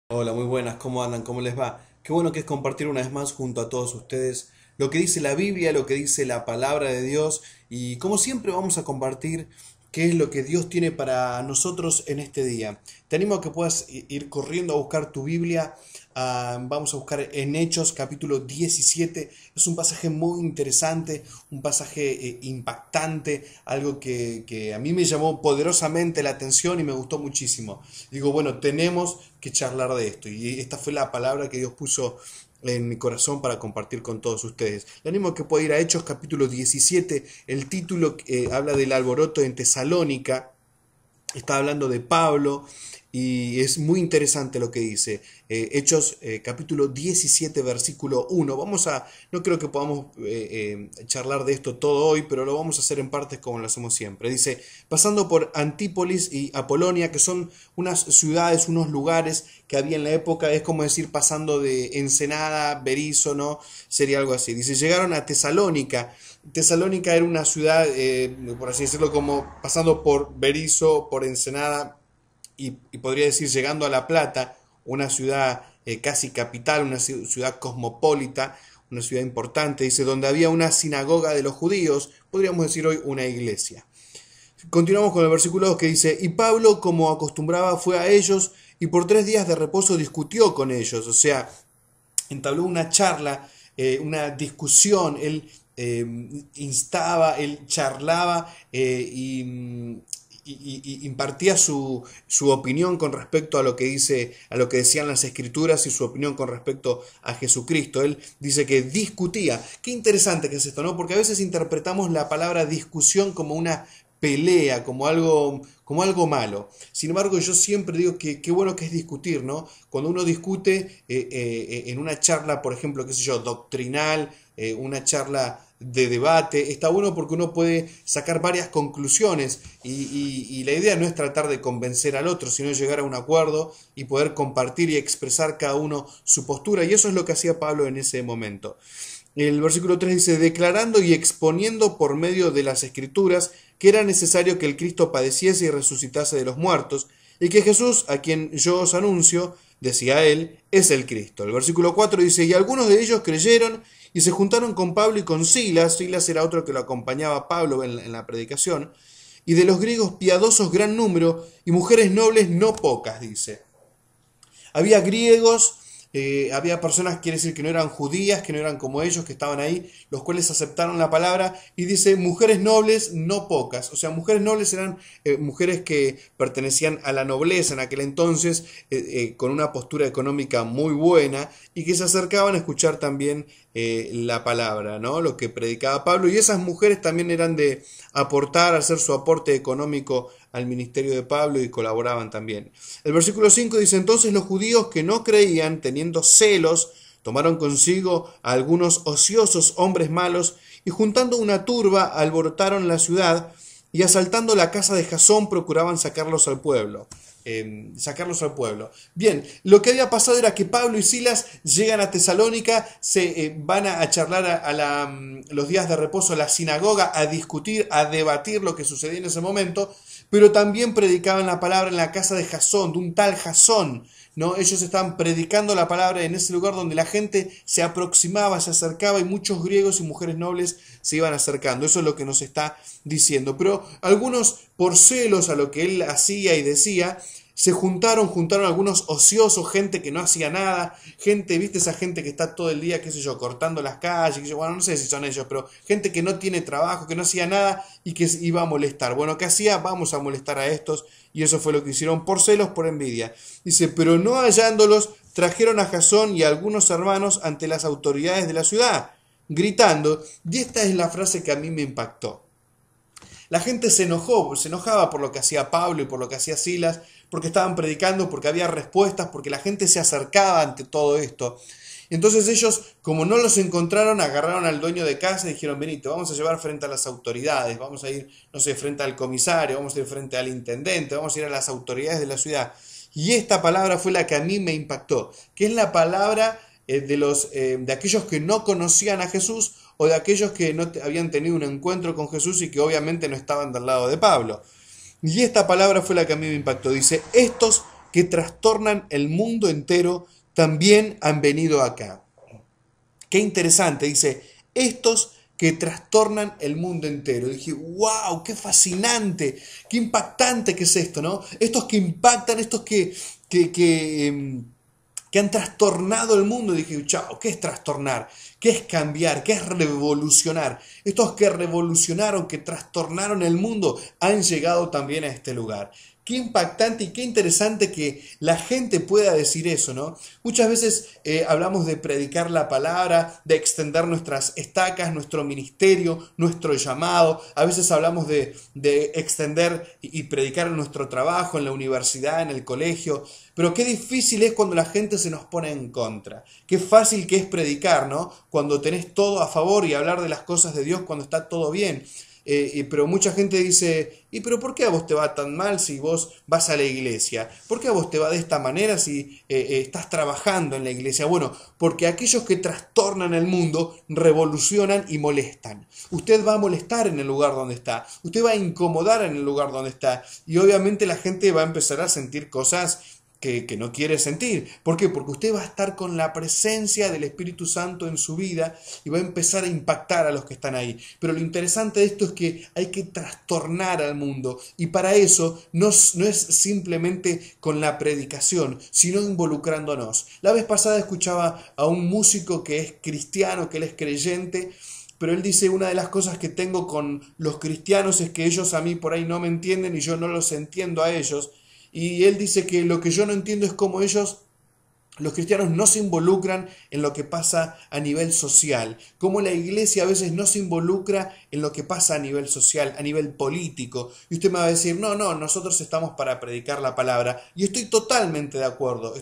Hola, muy buenas, ¿cómo andan? ¿Cómo les va? Qué bueno que es compartir una vez más junto a todos ustedes lo que dice la Biblia, lo que dice la palabra de Dios y como siempre vamos a compartir qué es lo que Dios tiene para nosotros en este día. Te animo a que puedas ir corriendo a buscar tu Biblia. Vamos a buscar en Hechos capítulo 17. Es un pasaje muy interesante, un pasaje impactante, algo que a mí me llamó poderosamente la atención y me gustó muchísimo. Digo, bueno, tenemos que charlar de esto y esta fue la palabra que Dios puso en mi corazón para compartir con todos ustedes. Le animo a que pueda ir a Hechos capítulo 17. El título habla del alboroto en Tesalónica. Está hablando de Pablo y es muy interesante lo que dice. Hechos capítulo 17 versículo 1. No creo que podamos charlar de esto todo hoy, pero lo vamos a hacer en partes como lo hacemos siempre. Dice, pasando por Antípolis y Apolonia, que son unas ciudades, unos lugares que había en la época, es como decir pasando de Ensenada, Berisso, ¿no? Sería algo así. Dice, llegaron a Tesalónica. Tesalónica era una ciudad, por así decirlo, como pasando por Berisso, por Ensenada y podría decir llegando a La Plata, una ciudad casi capital, una ciudad cosmopolita, una ciudad importante, dice, donde había una sinagoga de los judíos, podríamos decir hoy una iglesia. Continuamos con el versículo 2 que dice, y Pablo, como acostumbraba, fue a ellos y por 3 días de reposo discutió con ellos, o sea, entabló una charla, una discusión, él instaba, él charlaba y impartía su opinión con respecto a lo que dice, a lo que decían las escrituras y su opinión con respecto a Jesucristo. Él dice que discutía. Qué interesante que es esto, ¿no? Porque a veces interpretamos la palabra discusión como una pelea, como algo malo. Sin embargo, yo siempre digo que qué bueno que es discutir, ¿no? Cuando uno discute en una charla, por ejemplo, qué sé yo, doctrinal, una charla de debate, está bueno porque uno puede sacar varias conclusiones y la idea no es tratar de convencer al otro, sino llegar a un acuerdo y poder compartir y expresar cada uno su postura. Y eso es lo que hacía Pablo en ese momento. El versículo 3 dice, declarando y exponiendo por medio de las escrituras que era necesario que el Cristo padeciese y resucitase de los muertos, y que Jesús, a quien yo os anuncio, decía él, es el Cristo. El versículo 4 dice, y algunos de ellos creyeron y se juntaron con Pablo y con Silas. Silas era otro que lo acompañaba a Pablo en la predicación, y de los griegos piadosos gran número, y mujeres nobles no pocas, dice. Había griegos, había personas, quiere decir que no eran judías, que no eran como ellos, que estaban ahí, los cuales aceptaron la palabra, y dice mujeres nobles, no pocas. O sea, mujeres nobles eran mujeres que pertenecían a la nobleza en aquel entonces, con una postura económica muy buena, y que se acercaban a escuchar también la palabra, ¿no? Lo que predicaba Pablo, y esas mujeres también eran de aportar, hacer su aporte económico al ministerio de Pablo y colaboraban también. El versículo 5 dice, entonces los judíos que no creían, teniendo celos, tomaron consigo a algunos ociosos hombres malos y juntando una turba alborotaron la ciudad y asaltando la casa de Jasón procuraban sacarlos al pueblo. Bien, lo que había pasado era que Pablo y Silas llegan a Tesalónica, se van a charlar los días de reposo a la sinagoga, a discutir, a debatir lo que sucedía en ese momento, pero también predicaban la palabra en la casa de Jasón, de un tal Jasón, ¿no? Ellos estaban predicando la palabra en ese lugar donde la gente se aproximaba, se acercaba y muchos griegos y mujeres nobles se iban acercando. Eso es lo que nos está diciendo. Pero algunos, por celos a lo que él hacía y decía, se juntaron algunos ociosos, gente que no hacía nada, gente, viste esa gente que está todo el día, qué sé yo, cortando las calles, qué sé yo, bueno, no sé si son ellos, pero gente que no tiene trabajo, que no hacía nada y que iba a molestar. Bueno, ¿qué hacía? Vamos a molestar a estos y eso fue lo que hicieron por celos, por envidia. Dice, pero no hallándolos, trajeron a Jasón y a algunos hermanos ante las autoridades de la ciudad, gritando, y esta es la frase que a mí me impactó. La gente se enojó, se enojaba por lo que hacía Pablo y por lo que hacía Silas, porque estaban predicando, porque había respuestas, porque la gente se acercaba ante todo esto. Entonces ellos, como no los encontraron, agarraron al dueño de casa y dijeron, vení, te vamos a llevar frente a las autoridades, vamos a ir, no sé, frente al comisario, vamos a ir frente al intendente, vamos a ir a las autoridades de la ciudad. Y esta palabra fue la que a mí me impactó, que es la palabra de aquellos que no conocían a Jesús o de aquellos que no habían tenido un encuentro con Jesús y que obviamente no estaban del lado de Pablo. Y esta palabra fue la que a mí me impactó. Dice, estos que trastornan el mundo entero también han venido acá. Qué interesante, dice, estos que trastornan el mundo entero. Y dije, wow, qué fascinante, qué impactante que es esto, ¿no? Estos que impactan, estos que han trastornado el mundo. Y dije, chao, ¿qué es trastornar? ¿Qué es cambiar? ¿Qué es revolucionar? Estos que revolucionaron, que trastornaron el mundo, han llegado también a este lugar. Qué impactante y qué interesante que la gente pueda decir eso, ¿no? Muchas veces hablamos de predicar la palabra, de extender nuestras estacas, nuestro ministerio, nuestro llamado. A veces hablamos de extender y predicar en nuestro trabajo, en la universidad, en el colegio. Pero qué difícil es cuando la gente se nos pone en contra. Qué fácil que es predicar, ¿no? Cuando tenés todo a favor y hablar de las cosas de Dios cuando está todo bien. Pero mucha gente dice, ¿y pero por qué a vos te va tan mal si vos vas a la iglesia? ¿Por qué a vos te va de esta manera si estás trabajando en la iglesia? Bueno, porque aquellos que trastornan el mundo revolucionan y molestan. Usted va a molestar en el lugar donde está, usted va a incomodar en el lugar donde está y obviamente la gente va a empezar a sentir cosas que no quiere sentir. ¿Por qué? Porque usted va a estar con la presencia del Espíritu Santo en su vida y va a empezar a impactar a los que están ahí. Pero lo interesante de esto es que hay que trastornar al mundo y para eso no es simplemente con la predicación, sino involucrándonos. La vez pasada escuchaba a un músico que es cristiano, que él es creyente, pero él dice, una de las cosas que tengo con los cristianos es que ellos a mí por ahí no me entienden y yo no los entiendo a ellos. Y él dice que lo que yo no entiendo es cómo ellos, los cristianos, no se involucran en lo que pasa a nivel social, cómo la iglesia a veces no se involucra en lo que pasa a nivel social, a nivel político. Y usted me va a decir, no, nosotros estamos para predicar la palabra. Y estoy totalmente de acuerdo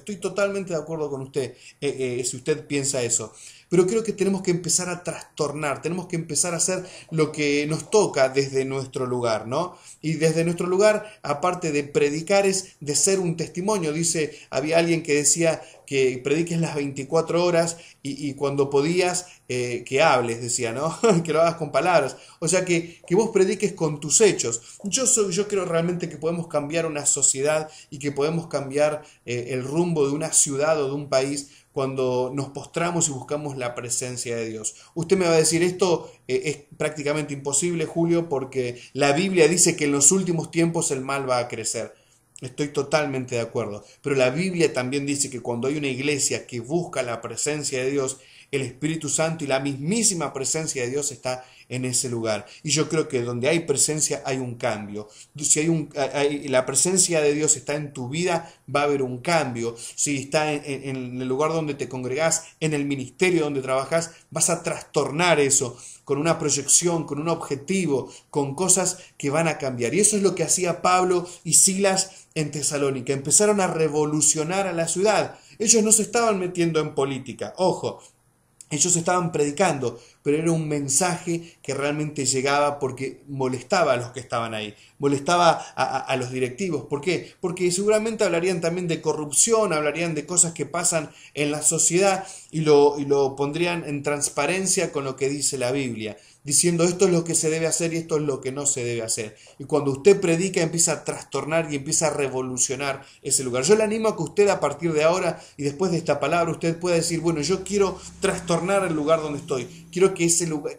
con usted, si usted piensa eso. Pero creo que tenemos que empezar a trastornar, tenemos que empezar a hacer lo que nos toca desde nuestro lugar, ¿no? Y desde nuestro lugar, aparte de predicar, es de ser un testimonio. Dice, había alguien que decía que prediques las 24 horas y cuando podías que hables, decía, ¿no? Que lo hagas con palabras. O sea, que vos prediques con tus hechos. Yo creo realmente que podemos cambiar una sociedad y que podemos cambiar el rumbo de una ciudad o de un país cuando nos postramos y buscamos la presencia de Dios. Usted me va a decir, esto es prácticamente imposible, Julio, porque la Biblia dice que en los últimos tiempos el mal va a crecer. Estoy totalmente de acuerdo. Pero la Biblia también dice que cuando hay una iglesia que busca la presencia de Dios, el Espíritu Santo y la mismísima presencia de Dios está en ese lugar. Y yo creo que donde hay presencia hay un cambio. Si la presencia de Dios está en tu vida, va a haber un cambio. Si está en el lugar donde te congregás, en el ministerio donde trabajas, vas a trastornar eso con una proyección, con un objetivo, con cosas que van a cambiar. Y eso es lo que hacía Pablo y Silas en Tesalónica. Empezaron a revolucionar a la ciudad. Ellos no se estaban metiendo en política. Ojo, ellos estaban predicando, pero era un mensaje que realmente llegaba porque molestaba a los que estaban ahí, molestaba a los directivos. ¿Por qué? Porque seguramente hablarían también de corrupción, hablarían de cosas que pasan en la sociedad y lo pondrían en transparencia con lo que dice la Biblia, diciendo esto es lo que se debe hacer y esto es lo que no se debe hacer. Y cuando usted predica empieza a trastornar y empieza a revolucionar ese lugar. Yo le animo a que usted a partir de ahora y después de esta palabra usted pueda decir, bueno, yo quiero trastornar el lugar donde estoy, quiero que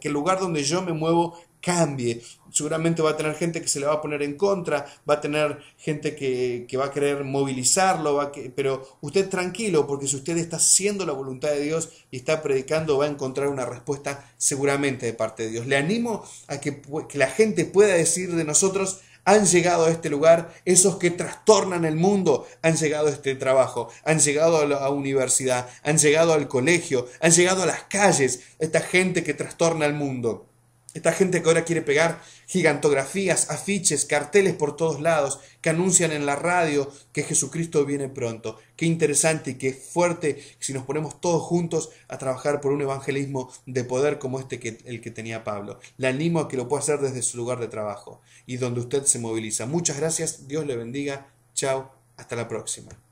el lugar donde yo me muevo cambie. Seguramente va a tener gente que se le va a poner en contra, va a tener gente que va a querer movilizarlo, pero usted tranquilo, porque si usted está haciendo la voluntad de Dios y está predicando, va a encontrar una respuesta seguramente de parte de Dios. Le animo a que la gente pueda decir de nosotros, han llegado a este lugar, esos que trastornan el mundo, han llegado a este trabajo, han llegado a la universidad, han llegado al colegio, han llegado a las calles, esta gente que trastorna el mundo. Esta gente que ahora quiere pegar gigantografías, afiches, carteles por todos lados, que anuncian en la radio que Jesucristo viene pronto. Qué interesante y qué fuerte si nos ponemos todos juntos a trabajar por un evangelismo de poder como el que tenía Pablo. Le animo a que lo pueda hacer desde su lugar de trabajo y donde usted se moviliza. Muchas gracias, Dios le bendiga. Chao, hasta la próxima.